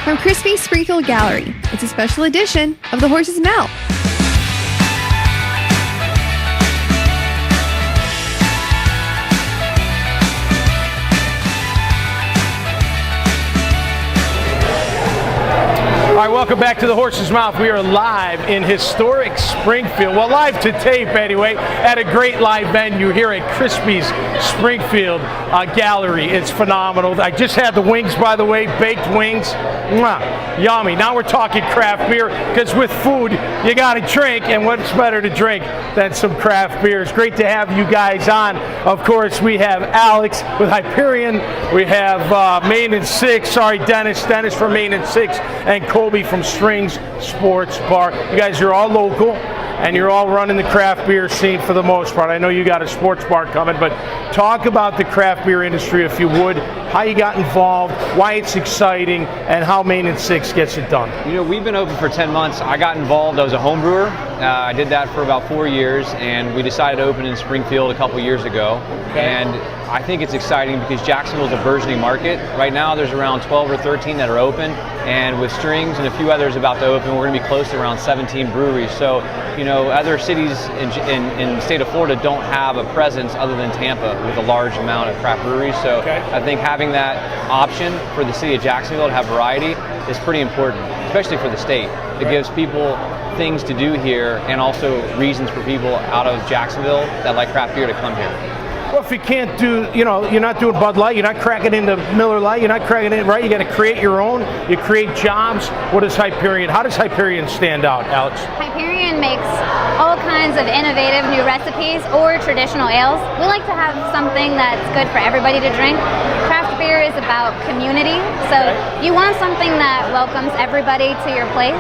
from Crispy Springfield Gallery. It's a special edition of the Horse's Mouth. All right, welcome back to the Horse's Mouth. We are live in historic Springfield. Well, live to tape anyway, at a great live venue here at Crispy's Springfield Gallery. It's phenomenal. I just had the wings, by the way, baked wings. Mwah, yummy. Now we're talking craft beer, because with food, you got to drink, and what's better to drink than some craft beers? Great to have you guys on. Of course, we have Alex with Hyperion. We have Main and Six. Sorry, Dennis from Main and Six, and Colby from Strings Sports Bar. You guys are all local, and you're all running the craft beer scene for the most part. I know you got a sports bar coming, but talk about the craft beer industry, if you would, how you got involved, why it's exciting, and how Main and Six gets it done. You know, we've been open for 10 months. I got involved. I was a home brewer. I did that for about 4 years, and we decided to open in Springfield a couple years ago. Okay. And I think it's exciting because Jacksonville is a burgeoning market. Right now, there's around 12 or 13 that are open, and with Strings and a few others about to open, we're going to be close to around 17 breweries. So, you know, other cities in the state of Florida don't have a presence other than Tampa with a large amount of craft breweries. So I think having that option for the city of Jacksonville to have variety is pretty important, especially for the state. It gives people things to do here and also reasons for people out of Jacksonville that like craft beer to come here. Well, if you can't do, you know, you're not doing Bud Light, you're not cracking into Miller Lite, you're not cracking in, right? You got to create your own. You create jobs. What is Hyperion? How does Hyperion stand out, Alex? Hyperion makes all kinds of innovative new recipes or traditional ales. We like to have something that's good for everybody to drink. Craft beer is about community, so you want something that welcomes everybody to your place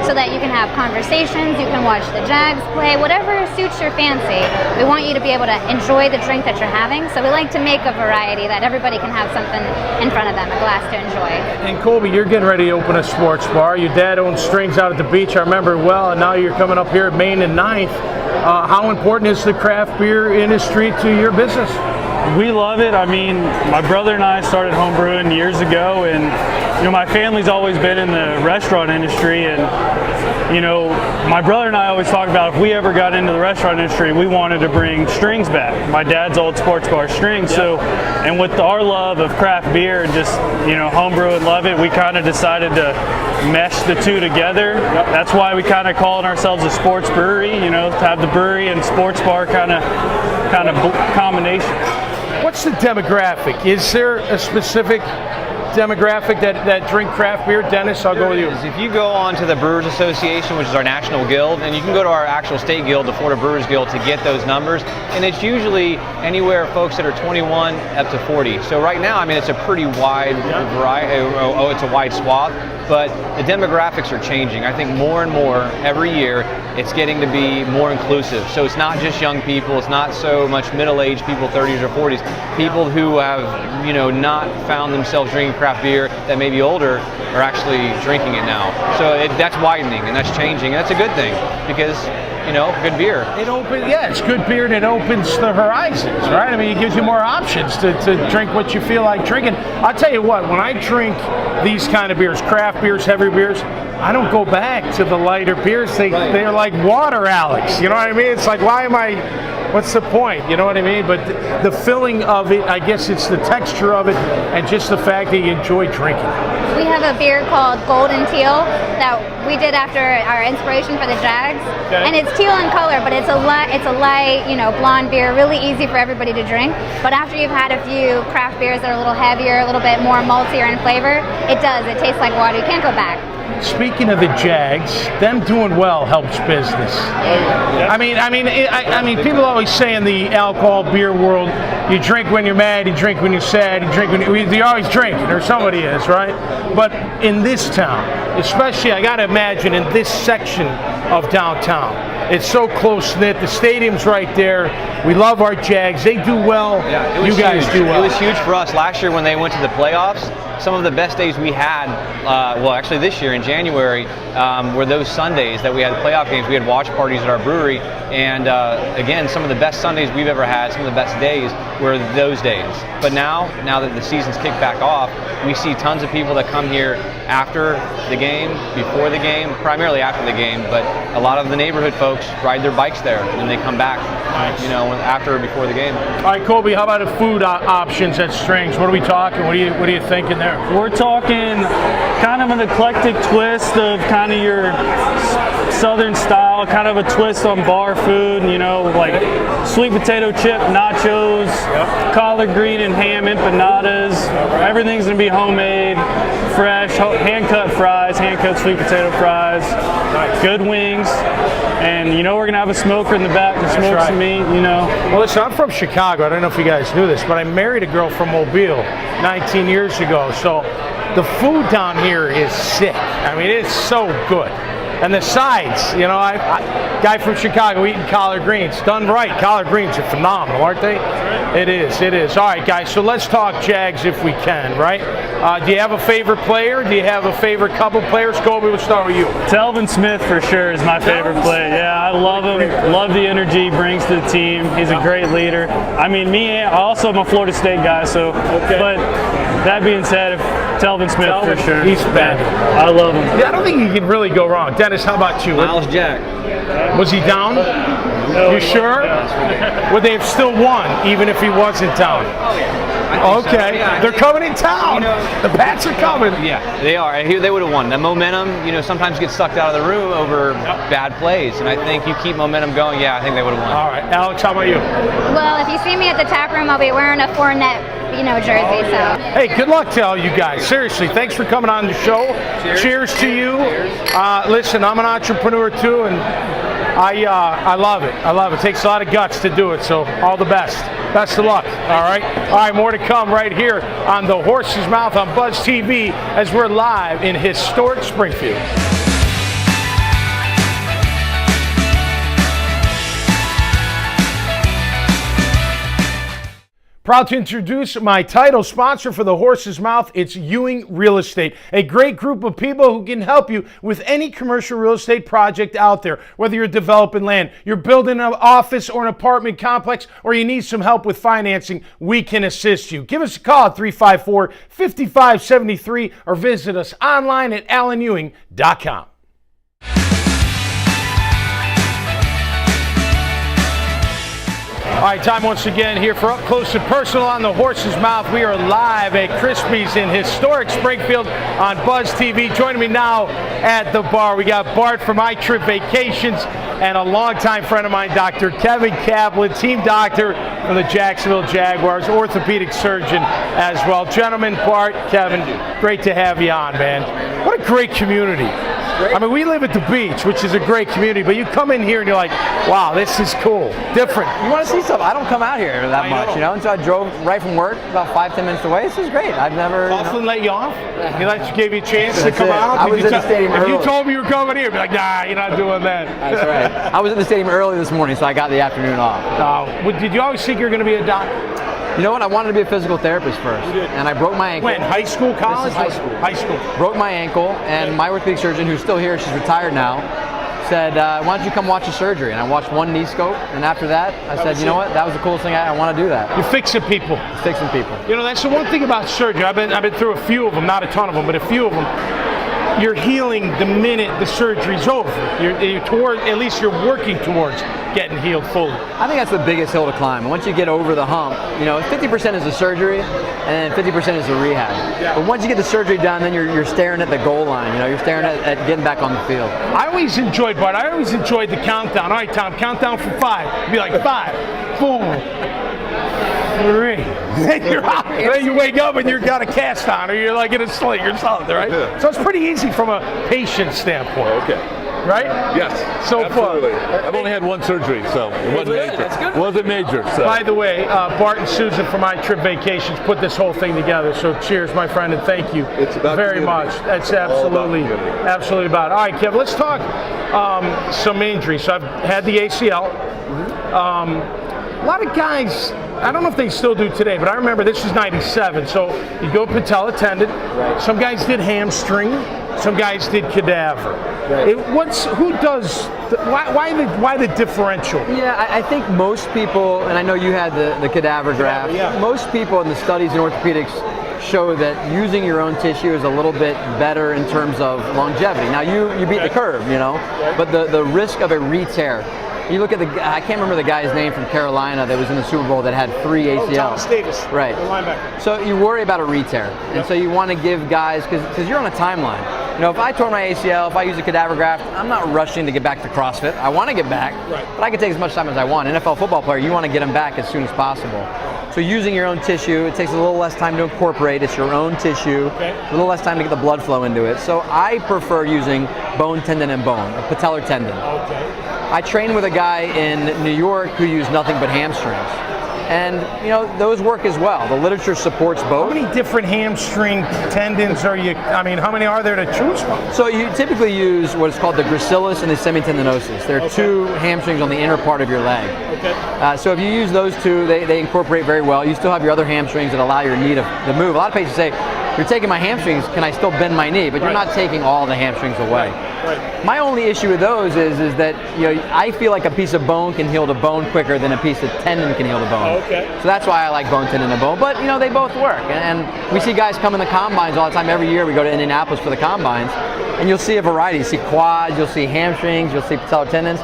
so that you can have conversations, you can watch the Jags play, whatever suits your fancy. We want you to be able to enjoy the drink that you're having, so we like to make a variety that everybody can have something in front of them, a glass to enjoy. And Colby, you're getting ready to open a sports bar. Your dad owned Strings out at the beach, I remember well, and now you're coming up here at Main and 9th. How important is the craft beer industry to your business? We love it. I mean, my brother and I started home brewing years ago, and you know, my family's always been in the restaurant industry, and you know, my brother and I always talk about if we ever got into the restaurant industry, we wanted to bring Strings back. My dad's old sports bar, Strings. Yep. So, and with our love of craft beer and just, you know, homebrew and love it, we kind of decided to mesh the two together. Yep. That's why we kind of called ourselves a sports brewery, you know, to have the brewery and sports bar kind of combination. What's the demographic? Is there a specific demographic that drink craft beer? Dennis, I'll go with you. If you go on to the Brewers Association, which is our national guild, and you can go to our actual state guild, the Florida Brewers Guild, to get those numbers, and it's usually anywhere folks that are 21 up to 40. So right now, I mean, it's a pretty wide variety. It's a wide swath, but the demographics are changing. I think more and more every year, it's getting to be more inclusive. So it's not just young people, it's not so much middle-aged people, 30s or 40s, people who have, you know, not found themselves drinking craft beer that may be older are actually drinking it now. So that's widening and that's changing, and that's a good thing because, you know, good beer. It's good beer, and it opens the horizons, right? I mean, it gives you more options to drink what you feel like drinking. I'll tell you what, when I drink these kind of beers, craft beers, heavy beers, I don't go back to the lighter beers. They're like water, Alex. You know what I mean? It's like, what's the point? You know what I mean? But the filling of it, I guess it's the texture of it and just the fact that you enjoy drinking. We have a beer called Golden Teal that we did after our inspiration for the Jags. Okay. And it's teal in color, but it's a light, you know, blonde beer, really easy for everybody to drink. But after you've had a few craft beers that are a little heavier, a little bit more maltier in flavor, it tastes like water. You can't go back. Speaking of the Jags, them doing well helps business. I mean, people always say in the alcohol beer world, you drink when you're mad, you drink when you're sad, you drink when you're always drinking, or somebody is, right? But in this town, especially, I got to imagine in this section of downtown, It's so close-knit. The stadium's right there. We love our Jags. They do well. Yeah, it was you guys huge. do well. It was huge for us. Last year when they went to the playoffs, some of the best days we had, well, actually this year in January, were those Sundays that we had playoff games. We had watch parties at our brewery, and again, some of the best Sundays we've ever had, some of the best days were those days. But now that the season's kicked back off, we see tons of people that come here after the game, before the game, primarily after the game, but a lot of the neighborhood folks ride their bikes there and they come back, you know, after or before the game. All right, Colby, how about the food options at Strings? What are we talking? What are you thinking there? We're talking kind of an eclectic twist of kind of your southern style, kind of a twist on bar food, you know, like sweet potato chip nachos, collard green and ham empanadas. Everything's gonna be homemade, fresh, hand-cut fries, hand-cut sweet potato fries, good wings, and you know we're gonna have a smoker in the back to smoke some meat, you know. Well, listen, I'm from Chicago. I don't know if you guys knew this, but I married a girl from Mobile 19 years ago. So the food down here is sick. I mean, it's so good. And the sides, you know, guy from Chicago eating collard greens. Done right, collard greens are phenomenal, aren't they? It is, it is. All right, guys, so let's talk Jags if we can, right? Do you have a favorite player? Do you have a favorite couple players? Colby, we'll start with you. Telvin Smith for sure is my favorite player. Yeah, I love him. Love the energy he brings to the team. He's a great leader. I mean, I also am a Florida State guy, so, but that being said, Telvin Smith for sure. He's bad. I love him. Yeah, I don't think you can really go wrong. Dennis, how about you? Miles Jack. Was he down? You sure? Would they have still won even if he wasn't down? Okay, they're coming in town. The Pats are coming. Yeah, they are. They would have won. The momentum, you know, sometimes gets sucked out of the room over bad plays, and I think you keep momentum going. Yeah, I think they would have won. All right, Alex, how about you? Well, if you see me at the tap room, I'll be wearing a Fournette, you know, jersey. So. Hey, good luck to all you guys. Seriously, thanks for coming on the show. Cheers to you. Listen, I'm an entrepreneur too, and I love it. I love it. It takes a lot of guts to do it. So all the best. Best of luck. All right, more to come right here on the Horse's Mouth on Buzz TV as we're live in historic Springfield. Proud to introduce my title sponsor for the Horse's Mouth. It's Ewing Real Estate, a great group of people who can help you with any commercial real estate project out there. Whether you're developing land, you're building an office or an apartment complex, or you need some help with financing, we can assist you. Give us a call at 354-5573 or visit us online at alanewing.com. All right, time once again here for Up Close and Personal on the Horse's Mouth. We are live at Crispy's in historic Springfield on Buzz TV. Joining me now at the bar, we got Bart from My Trip Vacations and a longtime friend of mine, Dr. Kevin Kaplan, team doctor from the Jacksonville Jaguars, orthopedic surgeon as well. Gentlemen, Bart, Kevin, great to have you on, man. What a great community. I mean, we live at the beach, which is a great community, but you come in here and you're like, wow, this is cool, different. You want to see something? I don't come out here that much, you know, and so I drove right from work, about 5-10 minutes away. This is great. I've never. Coughlin let you off? He gave you a chance to come out? I was in the stadium early. If you told me you were coming here, I'd be like, nah, you're not doing that. That's right. I was in the stadium early this morning, so I got the afternoon off. Did you always think you were going to be a doctor? You know what? I wanted to be a physical therapist first, and I broke my ankle. When? High school, college? This is high school. High school. Broke my ankle, and my orthopedic surgeon, who's still here, she's retired now, said, why don't you come watch the surgery? And I watched one knee scope, and after that, I said, you know what? That was the coolest thing. I want to do that. You're fixing people. Fixing people. You know, that's the one thing about surgery. I've been through a few of them, not a ton of them, but a few of them. You're healing the minute the surgery's over. At least you're working towards getting healed fully. I think that's the biggest hill to climb. Once you get over the hump, you know, 50% is the surgery and 50% is the rehab. Yeah. But once you get the surgery done, then you're staring at the goal line. You know, you're staring at getting back on the field. I always enjoyed the countdown. All right, Tom, countdown for 5. It'd be like 5, 4, 3. Then you're out. Then you wake up and you've got a cast on, or you're like in a sling or something, right? Yeah. So it's pretty easy from a patient standpoint. Okay. Right? Yes. So absolutely. far. I've only had one surgery, so it wasn't major. That's good. Wasn't major. So. By the way, Bart and Susan from My Trip Vacations put this whole thing together. So cheers, my friend, and thank you it's about very much. That's absolutely about it. All right, Kev, let's talk some injuries. So I've had the ACL. A lot of guys, I don't know if they still do today, but I remember this was 97. So you go patella tendon. Right. Some guys did hamstring. Some guys did cadaver. Right. Why the differential? Yeah, I think most people, and I know you had the cadaver graft. Yeah. Most people in the studies in orthopedics show that using your own tissue is a little bit better in terms of longevity. Now you beat the curve, you know, but the risk of a re-tear. You look at I can't remember the guy's name from Carolina that was in the Super Bowl that had 3 ACLs. Davis, right? The linebacker. So you worry about a re-tear, and so you want to give guys because you're on a timeline. You know, if I tore my ACL, if I use a cadaver graft, I'm not rushing to get back to CrossFit. I want to get back, but I can take as much time as I want. NFL football player, you want to get them back as soon as possible. So using your own tissue, it takes a little less time to incorporate. It's your own tissue, a little less time to get the blood flow into it. So I prefer using bone, tendon, and bone, a patellar tendon. I train with a guy in New York who used nothing but hamstrings. And, you know, those work as well. The literature supports both. How many different hamstring tendons are you, how many are there to choose from? So you typically use what is called the gracilis and the semitendinosus. There are 2 hamstrings on the inner part of your leg. Okay. So if you use those 2, they incorporate very well. You still have your other hamstrings that allow your knee to move. A lot of patients say, you're taking my hamstrings, can I still bend my knee? But you're not taking all the hamstrings away. Right. My only issue with those is that, you know, I feel like a piece of bone can heal the bone quicker than a piece of tendon can heal the bone. Okay. So that's why I like bone, tendon, and bone. But, you know, they both work. And we see guys come in the combines all the time. Every year we go to Indianapolis for the combines, and you'll see a variety. You see quads, you'll see hamstrings, you'll see patellar tendons.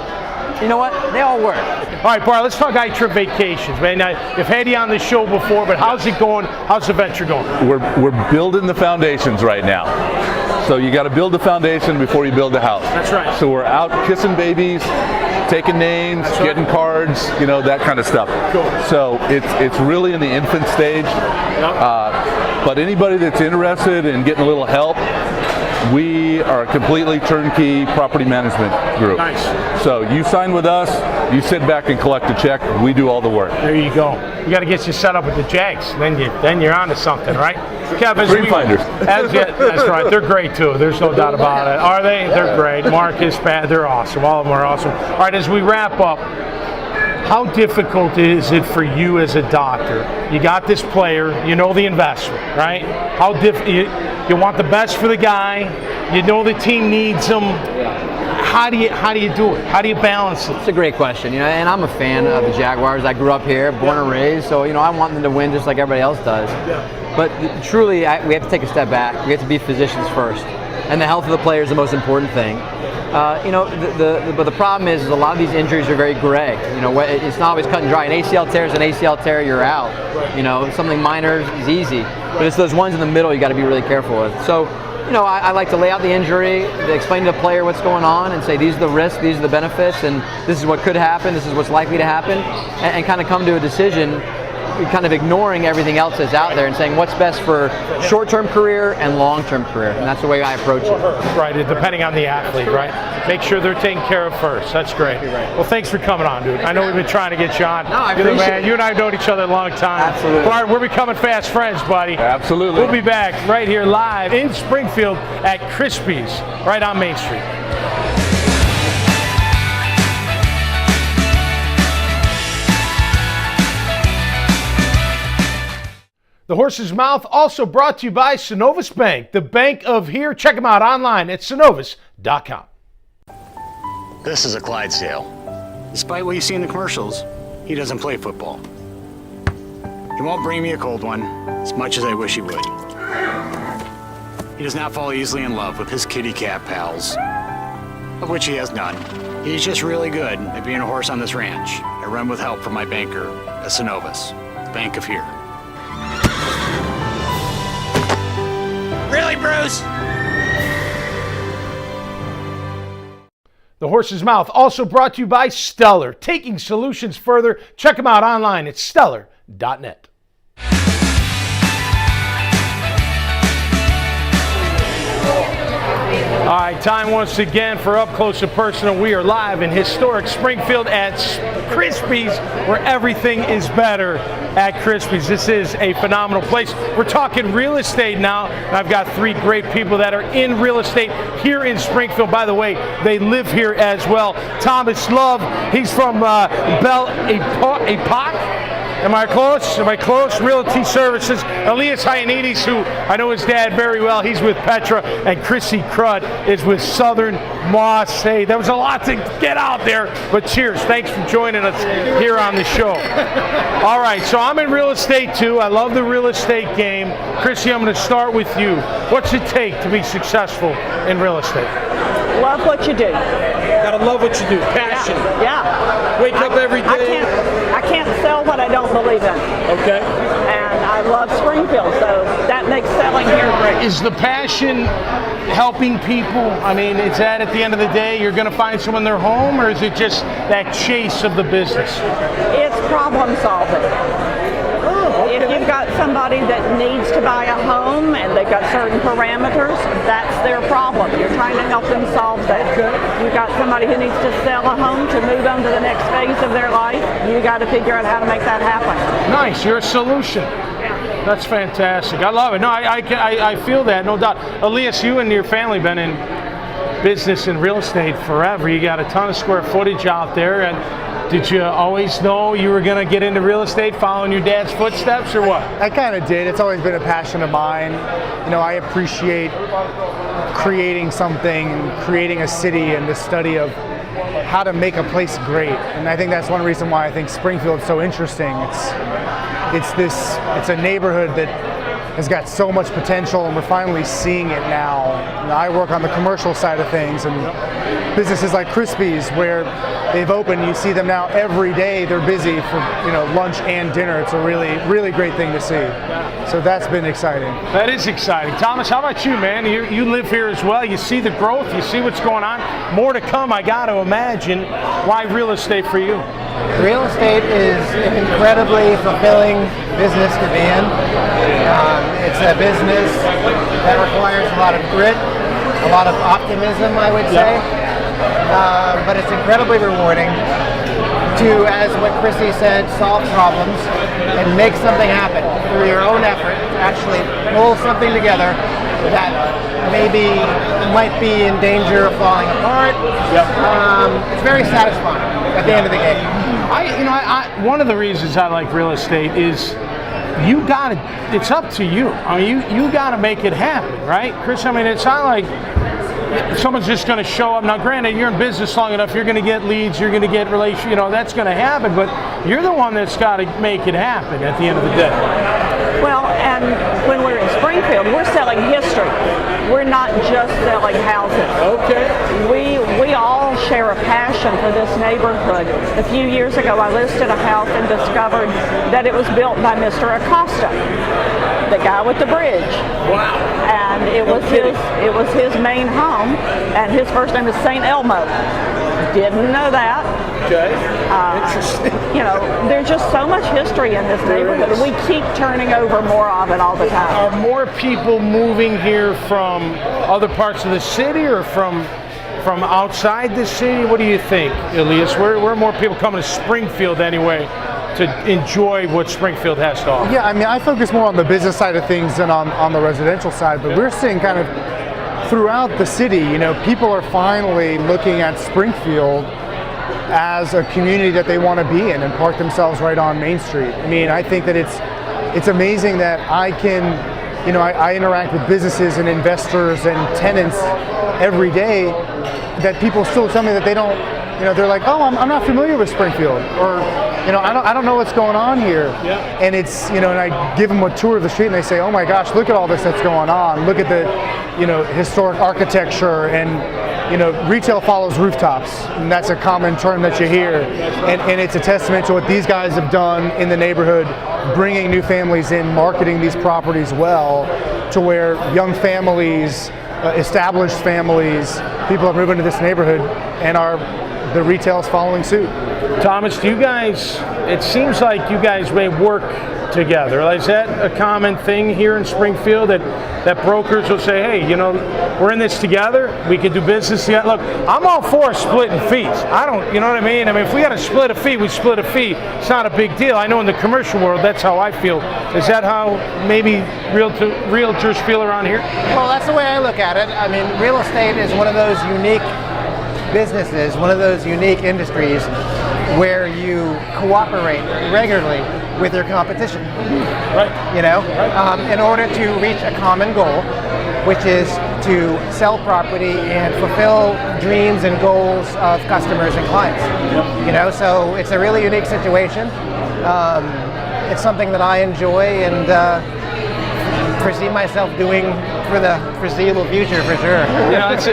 You know what? They all work. All right, Bart, let's talk iTrip Vacations, man. Now, you've had you on the show before, but how's it going? How's the venture going? We're building the foundations right now. So you got to build the foundation before you build the house. That's right. So we're out kissing babies, taking names, getting cards, you know, that kind of stuff. Cool. So it's really in the infant stage. But anybody that's interested in getting a little help, we are a completely turnkey property management group. Nice. So you sign with us, you sit back and collect a check, we do all the work. There you go. We got to get you set up with the Jags, then you're on to something, right? Dream finders. That's right. They're great too. There's no doubt about it. Are they? They're great. Marcus, Pat, they're awesome. All of them are awesome. All right, as we wrap up, how difficult is it for you as a doctor? You got this player, you know the investment, right? You want the best for the guy, you know the team needs him. How do you do it? How do you balance it? It's a great question, you know, and I'm a fan of the Jaguars. I grew up here, born and raised, so, you know, I want them to win just like everybody else does. But truly, we have to take a step back. We have to be physicians first, and the health of the player is the most important thing. You know, but the problem is a lot of these injuries are very gray. You know, it's not always cut and dry. An ACL tear is an ACL tear, you're out. You know, something minor is easy, but it's those ones in the middle you got to be really careful with. So, you know, I like to lay out the injury, explain to the player what's going on, and say these are the risks, these are the benefits, and this is what could happen, this is what's likely to happen, and kind of come to a decision, kind of ignoring everything else that's out there and saying what's best for short-term career and long-term career, and that's the way I approach it. Right, depending on the athlete, right? Make sure they're taken care of first. That's great. Well, thanks for coming on, dude. I know we've been trying to get you on. No, I appreciate it. You and I have known each other a long time. Absolutely. Bart, we're becoming fast friends, buddy. Absolutely. We'll be back right here live in Springfield at Crispy's, right on Main Street. The Horse's Mouth also brought to you by Synovus Bank, the bank of here. Check them out online at synovus.com. This is a Clydesdale. Despite what you see in the commercials, he doesn't play football. He won't bring me a cold one, as much as I wish he would. He does not fall easily in love with his kitty cat pals, of which he has none. He's just really good at being a horse on this ranch. I run with help from my banker at Synovus, the bank of here. Really, Bruce? The Horse's Mouth also brought to you by Stellar, taking solutions further. Check them out online at stellar.net. All right, time once again for Up Close and Personal. We are live in historic Springfield at Crispy's, where everything is better at Crispy's. This is a phenomenal place. We're talking real estate now. I've got three great people that are in real estate here in Springfield. By the way, they live here as well. Thomas Love, he's from Belle Epoque. Am I close? Am I close? Realty Services. Elias Hyanides, who I know his dad very well. He's with Petra. And Chrissy Crud is with Southern Moss. Hey, there was a lot to get out there, but cheers. Thanks for joining us here on the show. All right, so I'm in real estate too. I love the real estate game. Chrissy, I'm going to start with you. What's it take to be successful in real estate? Love what you do. Gotta love what you do. Passion. Yeah. Wake up every day. I can't sell what I don't believe in. Okay. And I love Springfield, so that makes selling here great. Is the passion helping people? I mean, is that at the end of the day you're going to find someone in their home, or is it just that chase of the business? It's problem solving. If you've got somebody that needs to buy a home and they've got certain parameters, that's their problem. You're trying to help them solve that. You've got somebody who needs to sell a home to move on to the next phase of their life. You got to figure out how to make that happen. Nice, you're a solution. That's fantastic. I love it. No, I feel that, no doubt. Elias, you and your family been in business and real estate forever. You got a ton of square footage out there, and did you always know you were going to get into real estate, following your dad's footsteps, or what? I kind of did. It's always been a passion of mine. You know, I appreciate creating something, creating a city, and the study of how to make a place great. And I think that's one reason why I think Springfield's so interesting. It's a neighborhood that has got so much potential, and we're finally seeing it now. You know, I work on the commercial side of things, and businesses like Crispy's, where they've opened, you see them now every day. They're busy for lunch and dinner. It's a really, really great thing to see. So that's been exciting. That is exciting. Thomas, how about you, man? You live here as well. You see the growth. You see what's going on. More to come, I got to imagine. Why real estate for you? Real estate is an incredibly fulfilling business to be in. It's a business that requires a lot of grit, a lot of optimism, I would say. But it's incredibly rewarding to, as what Chrissy said, solve problems and make something happen through your own effort to actually pull something together that maybe might be in danger of falling apart. It's very satisfying at the end of the game. One of the reasons I like real estate is it's up to you. I mean, you got to make it happen, right, Chris? I mean, it's not like someone's just going to show up. Now, granted, you're in business long enough, you're going to get leads, you're going to get relations, that's going to happen, but you're the one that's got to make it happen at the end of the day. Well, and when we're in Springfield, we're selling history. We're not just selling houses. Okay. We all share a passion for this neighborhood. A few years ago, I listed a house and discovered that it was built by Mr. Acosta, the guy with the bridge. Wow. And it was his main home, and his first name is St. Elmo. Didn't know that. Okay. Interesting. There's just so much history in this neighborhood. We keep turning over more of it all the time. Are more people moving here from other parts of the city, or from outside the city? What do you think, Elias? Where are more people coming to Springfield anyway to enjoy what Springfield has to offer? Yeah, I mean, I focus more on the business side of things than on the residential side, but we're seeing kind of throughout the city, people are finally looking at Springfield as a community that they want to be in and park themselves right on Main Street. I mean, I think that it's amazing that I can, I interact with businesses and investors and tenants every day, that people still tell me that they don't, they're like, oh, I'm not familiar with Springfield, or I don't know what's going on here. Yeah. And it's, and I give them a tour of the street and they say, oh my gosh, look at all this that's going on. Look at the, historic architecture, and, retail follows rooftops. And that's a common term that you hear. And it's a testament to what these guys have done in the neighborhood, bringing new families in, marketing these properties well, to where young families, established families, people are moving to this neighborhood, and the retail is following suit. Thomas, it seems like you guys may work together. Is that a common thing here in Springfield that brokers will say, hey, we're in this together, we can do business together? Look, I'm all for splitting fees. I don't, you know what I mean? I mean, if we got to split a fee, we split a fee. It's not a big deal. I know in the commercial world, that's how I feel. Is that how maybe realtors feel around here? Well, that's the way I look at it. I mean, real estate is one of those unique businesses, one of those unique industries where you cooperate regularly with your competition. Right. In order to reach a common goal, which is to sell property and fulfill dreams and goals of customers and clients. Yep. So it's a really unique situation. It's something that I enjoy and foresee myself doing for the foreseeable future, for sure.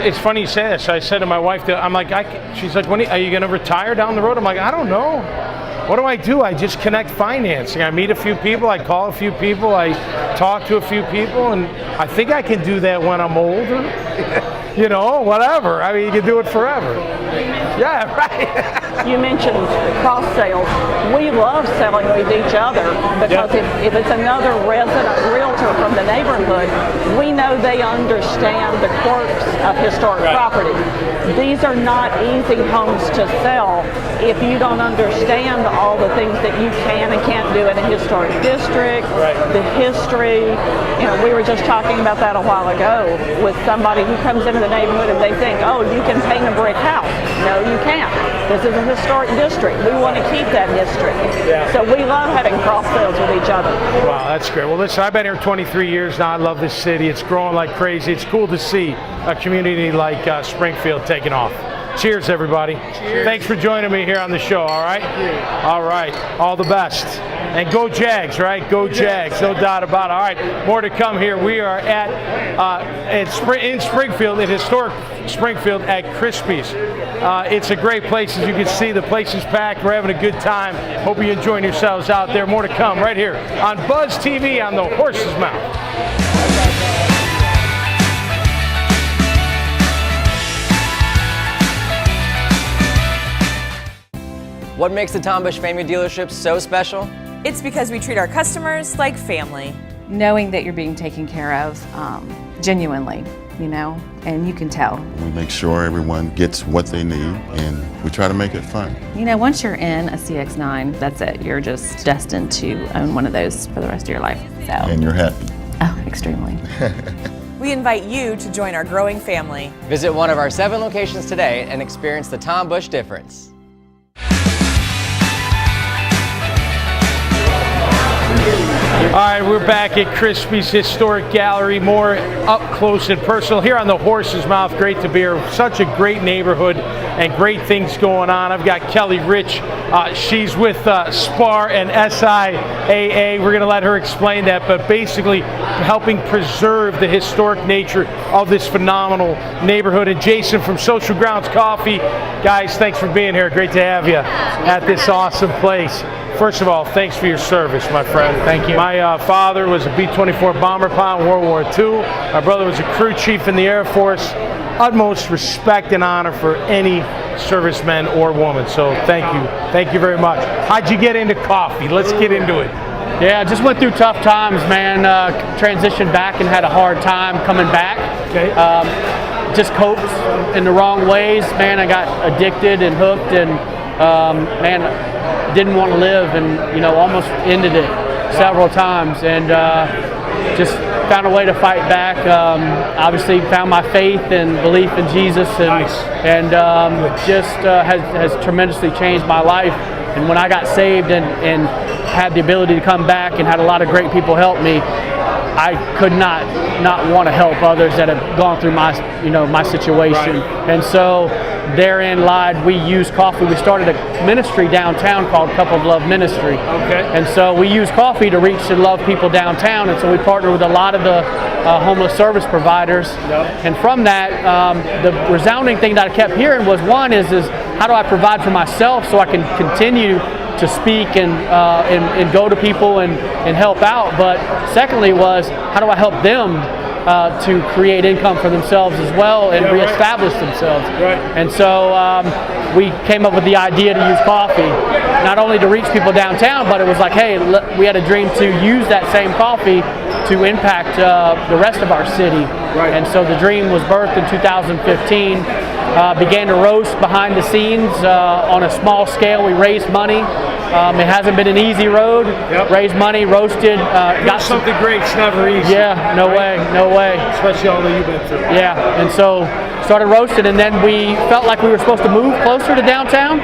It's funny you say this. I said to my wife, I'm like, she's like, when are you going to retire down the road? I'm like, I don't know. What do? I just connect financing. I meet a few people, I call a few people, I talk to a few people, and I think I can do that when I'm older. Whatever. I mean, you can do it forever. Yeah, right. You mentioned cross sales. We love selling with each other because if it's another resident realtor from the neighborhood, we know they understand the quirks of historic property. These are not easy homes to sell if you don't understand all the things that you can and can't do in a historic district, the history. We were just talking about that a while ago with somebody who comes into the neighborhood and they think, oh, you can paint a brick house. No, you can't. This is a historic district. We want to keep that history. Yeah. So we love having cross sales with each other. Wow, that's great. Well, listen, I've been here 23 years now. I love this city. It's growing like crazy. It's cool to see a community like Springfield taking off. Cheers, everybody. Cheers. Thanks for joining me here on the show, all right? All right. All the best. And go Jags, right? Go Jags, no doubt about it. All right, more to come here. We are in Springfield, in historic Springfield at Crispy's. It's a great place. As you can see, the place is packed. We're having a good time. Hope you're enjoying yourselves out there. More to come right here on Buzz TV on the Horse's Mouth. What makes the Tom Bush Family Dealership so special? It's because we treat our customers like family. Knowing that you're being taken care of genuinely, and you can tell. We make sure everyone gets what they need, and we try to make it fun. Once you're in a CX-9, that's it. You're just destined to own one of those for the rest of your life. So. And you're happy. Oh, extremely. We invite you to join our growing family. Visit one of our 7 locations today and experience the Tom Bush difference. All right, we're back at Crispy's Historic Gallery, more up close and personal here on the Horse's Mouth. Great to be here. Such a great neighborhood and great things going on. I've got Kelly Rich. She's with SPAR and SIAA. We're going to let her explain that, but basically helping preserve the historic nature of this phenomenal neighborhood. And Jason from Social Grounds Coffee. Guys, thanks for being here. Great to have you at this awesome place. First of all, thanks for your service, my friend. Thank you. My father was a B-24 bomber pilot in World War II. My brother was a crew chief in the Air Force. Utmost respect and honor for any serviceman or woman. So thank you. Thank you very much. How'd you get into coffee? Let's get into it. Yeah, just went through tough times, man. Transitioned back and had a hard time coming back. Okay. Just coped in the wrong ways, man. I got addicted and hooked, and man, didn't want to live, and almost ended it several times, and just found a way to fight back. Obviously found my faith and belief in Jesus, and just has tremendously changed my life. And when I got saved and had the ability to come back and had a lot of great people help me, I could not want to help others that have gone through my situation. Right. And so therein lied, we use coffee. We started a ministry downtown called Cup of Love Ministry. Okay. And so we use coffee to reach and love people downtown. And so we partner with a lot of the homeless service providers. Yep. And from that, the resounding thing that I kept hearing was, one is how do I provide for myself so I can continue to speak and go to people and help out, but secondly was, how do I help them to create income for themselves as well and reestablish themselves. Right. And so we came up with the idea to use coffee, not only to reach people downtown, but it was like, hey, we had a dream to use that same coffee to impact the rest of our city. Right. And so the dream was birthed in 2015. Began to roast behind the scenes on a small scale. We raised money. It hasn't been an easy road. Yep. Raised money, roasted. Got something great. It's never easy. Yeah, no way, no way. Especially all that you've been through. Yeah, and so started roasting, and then we felt like we were supposed to move closer to downtown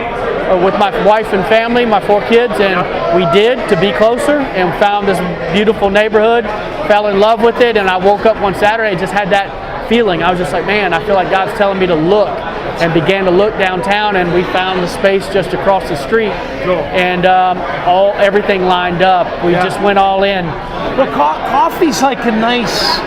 with my wife and family, my 4 kids, and we did, to be closer, and found this beautiful neighborhood, fell in love with it, and I woke up one Saturday and just had that feeling. I was just like, man, I feel like God's telling me to look, and began to look downtown, and we found the space just across the street, and everything lined up. We just went all in. Well, coffee's like a nice,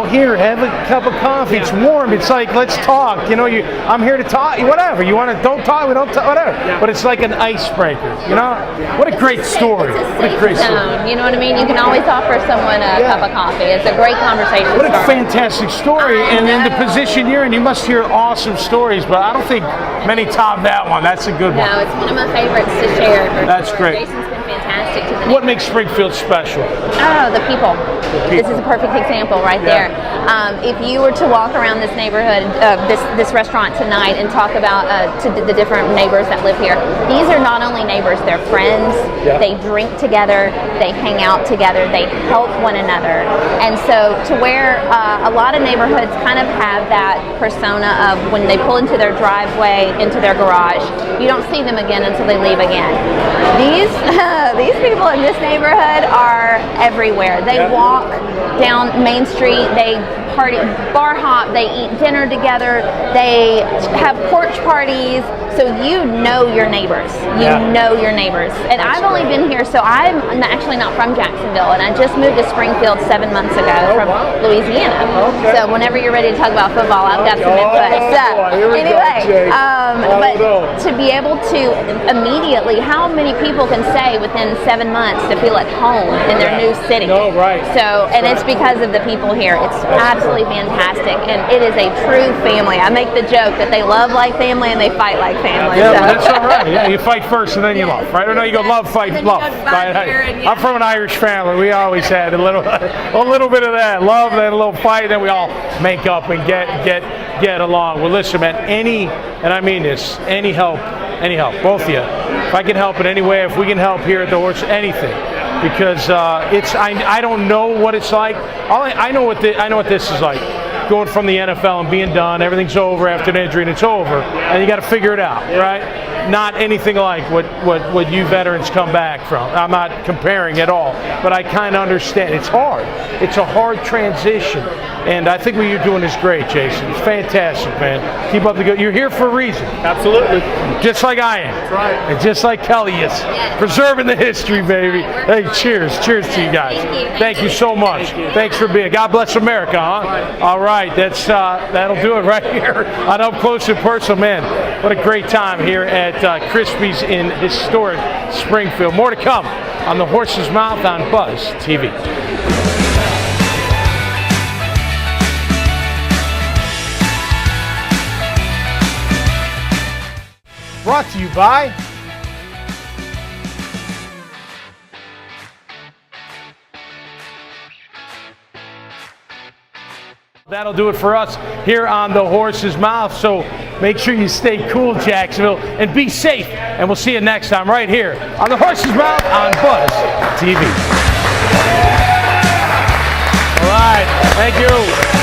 here, have a cup of coffee. It's warm. It's like, let's talk. I'm here to talk. Whatever. You want to don't talk, we don't talk, whatever. Yeah. But it's like an icebreaker, What a great story. What a great story. You know what I mean? You can always offer someone a cup of coffee. It's a great conversation. What a fantastic story. And in the position you're in, you must hear awesome stories, but I don't think many top that one. That's a good one. No, it's one of my favorites to share. That's great. Jason's been fantastic to the What makes Springfield special? Oh, the people. This is a perfect example right there. If you were to walk around this neighborhood, this restaurant tonight, and talk about to the different neighbors that live here, these are not only neighbors, they're friends. Yeah. They drink together, they hang out together, they help one another. And so to where a lot of neighborhoods kind of have that persona of when they pull into their driveway, into their garage, you don't see them again until they leave again. These people in this neighborhood are everywhere. They walk down Main Street, they party, bar hop, they eat dinner together, they have porch parties, so you know your neighbors. Know your neighbors. And I've only been here, so I'm actually not from Jacksonville, and I just moved to Springfield 7 months ago from Louisiana. Okay. So whenever you're ready to talk about football, I've got some input. But to be able to immediately, how many people can say within 7 months to feel at home in their new city? No, right. So, and it's because of the people here. It's absolutely fantastic, and it is a true family. I make the joke that they love like family and they fight like family. Yeah, that's all right. Yeah, you fight first and then you love, right? Or no, you go love, fight, love. Right? I'm from an Irish family. We always had a little bit of that love, then a little fight, then we all make up and get along. Well, listen, man. And I mean this, any help, both of you. If I can help in any way, if we can help here at the Horse, anything. Because I don't know what it's like. I know what this is like. Going from the NFL and being done, everything's over after an injury and it's over, and you got to figure it out, right? Not anything like what you veterans come back from. I'm not comparing at all, but I kind of understand. It's hard. It's a hard transition, and I think what you're doing is great, Jason. It's fantastic, man. Keep up the good. You're here for a reason. Absolutely. Just like I am. That's right. And just like Kelly is. Preserving the history, baby. Hey, cheers. Cheers to you guys. Thank you so much. Thanks for being. God bless America, huh? All right. That'll do it right here on Up Close and Personal. Man, what a great time here at Crispy's in historic Springfield. More to come on the Horse's Mouth on Buzz TV. Brought to you by That'll do it for us here on the Horse's Mouth. So make sure you stay cool, Jacksonville, and be safe. And we'll see you next time right here on the Horse's Mouth on Buzz TV. All right. Thank you.